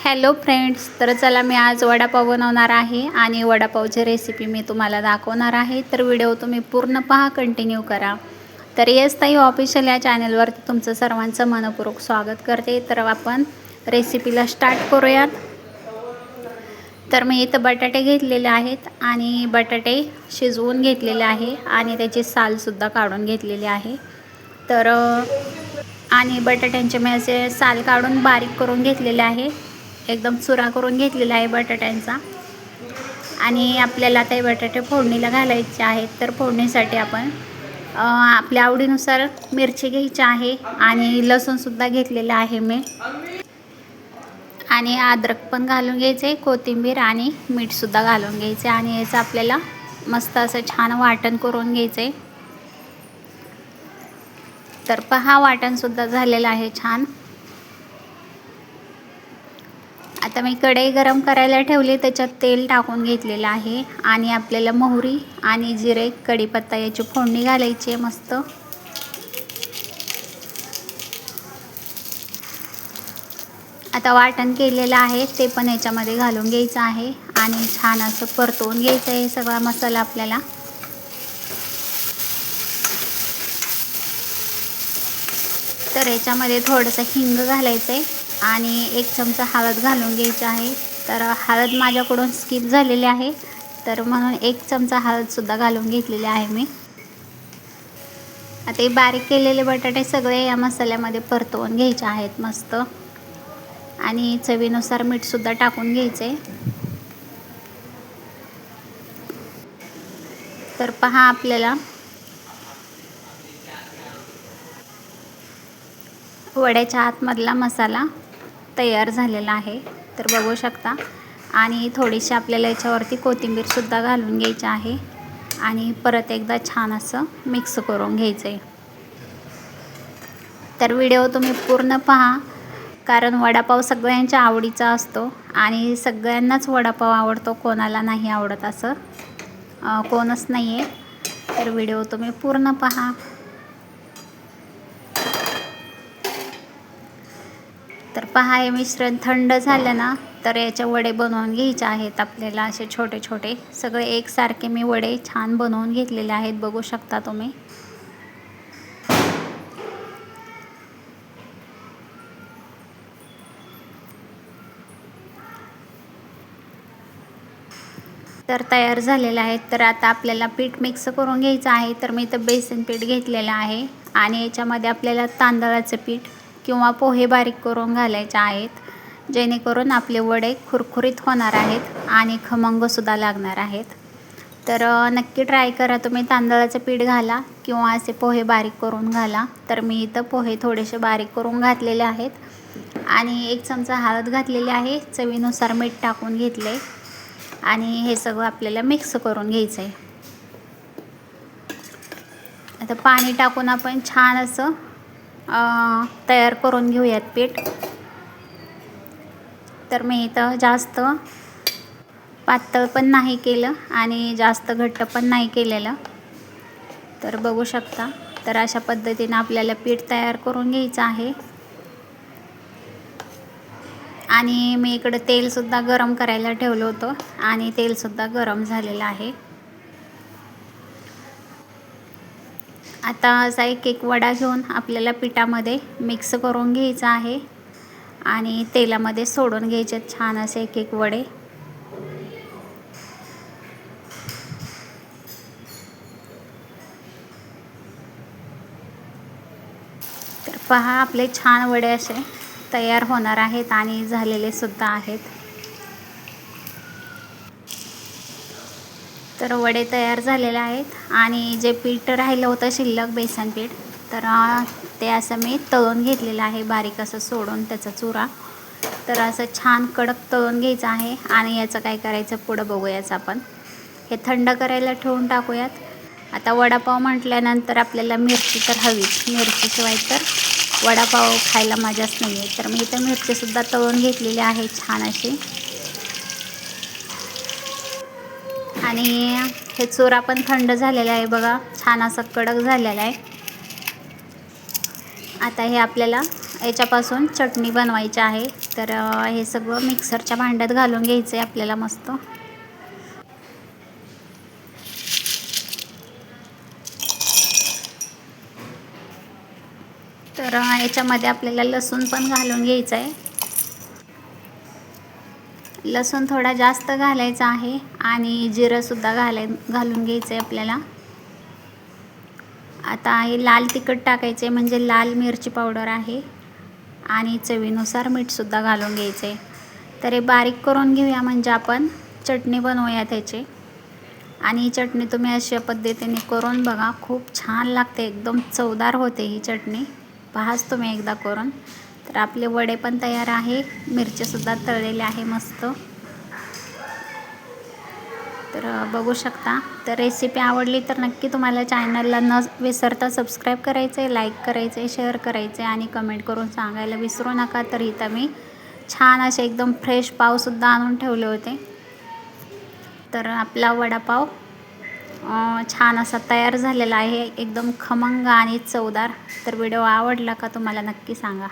Hello friends, तर चला मी आज वडापाव बनवणार आहे आणि वडापावची रेसिपी मी तुम्हाला दाखवणार आहे. तर व्हिडिओ तुम्ही पूर्ण पहा, कंटिन्यू करा. तर येस ताई ऑफिशियल या चॅनलवरती तुमचं सर्वांचं मनपूर्वक स्वागत करते. तर आपण रेसिपीला स्टार्ट करूयात. तर मी इथं बटाटे घेतलेले आहेत आणि बटाटे शिजवून घेतलेले आहे आणि त्याची सालसुद्धा काढून घेतलेली आहे. तर आणि बटाट्यांचे मी असे साल काढून बारीक करून घेतलेले आहे, एकदम चुरा करून घेतलेला आहे बटाट्यांचा. आणि आपल्याला आता हे बटाटे फोडणीला घालायचे आहेत. तर फोडणीसाठी आपण आपल्या आवडीनुसार मिरची घ्यायची आहे आणि लसूणसुद्धा घेतलेला आहे मी, आणि अद्रक पण घालून घ्यायचे, कोथिंबीर आणि मीठसुद्धा घालून घ्यायचे आणि याचं आपल्याला मस्त असं छान वाटण करून घ्यायचे. तर पहा वाटणसुद्धा झालेलं आहे छान. आता मी कढई गरम करायला ठेवली, त्याच्यात तेल टाकून घेतलेलं आहे आणि आपल्याला मोहरी आणि जिरे, कढीपत्ता याची फोडणी घालायची आहे मस्त. आता वाटण केलेलं आहे ते पण याच्यामध्ये घालून घ्यायचं आहे आणि छान असं परतवून घ्यायचं आहे सगळा मसाला आपल्याला. तर याच्यामध्ये थोडंसं हिंग घालायचं आहे आणि 1 चमचा हळद घालून घ्यायची आहे. तर हळद माझ्याकडून स्किप झालेली आहे, तर म्हणून 1 चमचा हळदसुद्धा घालून घेतलेली आहे मी. आता हे बारीक केलेले बटाटे सगळे या मसाल्यामध्ये परतवून घ्यायचे आहेत मस्त, आणि चवीनुसार मीठसुद्धा टाकून घ्यायचे. तर पहा आपल्याला वड्याच्या आतमधला मसाला तयार झालेला आहे, तर बघू शकता. आणि थोडीशी आपल्याला याच्यावरती कोथिंबीरसुद्धा घालून घ्यायची आहे आणि परत एकदा छान असं मिक्स करून घ्यायचं आहे. तर व्हिडिओ तुम्ही पूर्ण पहा, कारण वडापाव सगळ्यांच्या आवडीचा असतो आणि सगळ्यांनाच वडापाव आवडतो, कोणाला नाही आवडत असं कोणच नाही आहे. तर व्हिडिओ तुम्ही पूर्ण पहा. तर पहा, हे मिश्रण थंड झालं ना, तर याचे वडे बनवून घ्यायचे आहेत आपल्याला, असे छोटे छोटे सगळे एकसारखे मी वडे छान बनवून घेतलेले आहेत, बघू शकता तुम्ही. तर तयार झालेलं आहे. तर आता आपल्याला पीठ मिक्स करून घ्यायचं आहे. तर मी इथं बेसन पीठ घेतलेलं आहे आणि याच्यामध्ये आपल्याला तांदळाचं पीठ किंवा पोहे बारीक करून घालायचे आहेत, जेणेकरून आपले वडे खुरखुरीत होणार आहेत आणि खमंगसुद्धा लागणार आहेत. तर नक्की ट्राय करा तुम्ही, तांदळाचं पीठ घाला किंवा असे पोहे बारीक करून घाला. तर मी इथं पोहे थोडेसे बारीक करून घातलेले आहेत आणि 1 चमचा हळद घातलेली आहे, चवीनुसार मीठ टाकून घेतले आणि हे सगळं आपल्याला मिक्स करून घ्यायचं आहे. आता पाणी टाकून आपण छान असं तयार करून घेऊयात पीठ. तर मी इथं जास्त पातळ पण नाही केलं आणि जास्त घट्ट पण नाही केलेलं, तर बघू शकता. तर अशा पद्धतीने आपल्याला पीठ तयार करून घ्यायचं आहे. आणि मी इकडे तेलसुद्धा गरम करायला ठेवलं होतं आणि तेलसुद्धा गरम झालेलं आहे. आता असा एक वडा घेऊन आपल्याला पिठामध्ये मिक्स करून घ्यायचा आहे आणि तेलामध्ये सोडून घ्यायचे छान असे एक वडे. तर पहा, आपले छान वडे असे तयार होणार आहेत आणि झालेले सुद्धा आहेत. तर वडे तयार झालेले आहेत आणि जे पीठ राहिलं होतं शिल्लक बेसन पीठ, तर ते असं मी तळून घेतलेलं आहे, बारीक असं सोडून त्याचा चुरा. तर असं छान कडक तळून घ्यायचं आहे आणि याचं काय करायचं पुढं बघूयाच आपण. हे थंड करायला ठेवून टाकूयात. आता वडापाव म्हटल्यानंतर आपल्याला मिरची तर हवीच, मिरचीशिवाय तर वडापाव खायला मजाच नाही आहे. तर मी इथं मिरचीसुद्धा तळून घेतलेली आहे छान अशी, आणि हे चुरा पण थंड झालेला आहे बघा, छान असं कडक झालेला आहे. आता हे आपल्याला याच्यापासून चटणी बनवायची आहे. तर हे सगळं मिक्सरच्या भांड्यात घालून घ्यायचं आहे आपल्याला मस्त. तर याच्यामध्ये आपल्याला लसूण पण घालून घ्यायचं आहे. लसूण थोडा जास्त घालायचा आहे आणि जिरंसुद्धा घालून घ्यायचं आहे आपल्याला. आता हे लाल तिखट टाकायचे, म्हणजे लाल मिरची पावडर आहे आणि चवीनुसार मीठसुद्धा घालून घ्यायचे. तर हे बारीक करून घेऊया, म्हणजे आपण चटणी बनवूया त्याची. आणि ही चटणी तुम्ही अशा पद्धतीने करून बघा, खूप छान लागते, एकदम चवदार होते ही चटणी. पहाच तुम्ही एकदा करून. तर आपले वडे पण तयार आहे, मिरचीसुद्धा तळलेले आहे मस्त. तर बघू शकता. तर रेसिपी आवडली तर नक्की तुम्हाला चॅनलला न विसरता सबस्क्राईब करायचं आहे, लाईक करायचं आहे, शेअर करायचं आहे आणि कमेंट करून सांगायला विसरू नका. तर इथं मी छान असे एकदम फ्रेश पावसुद्धा आणून ठेवले होते. तर आपला वडापाव छान असा तयार झालेला आहे, एकदम खमंग आणि चवदार. तर व्हिडिओ आवडला का तुम्हाला नक्की सांगा.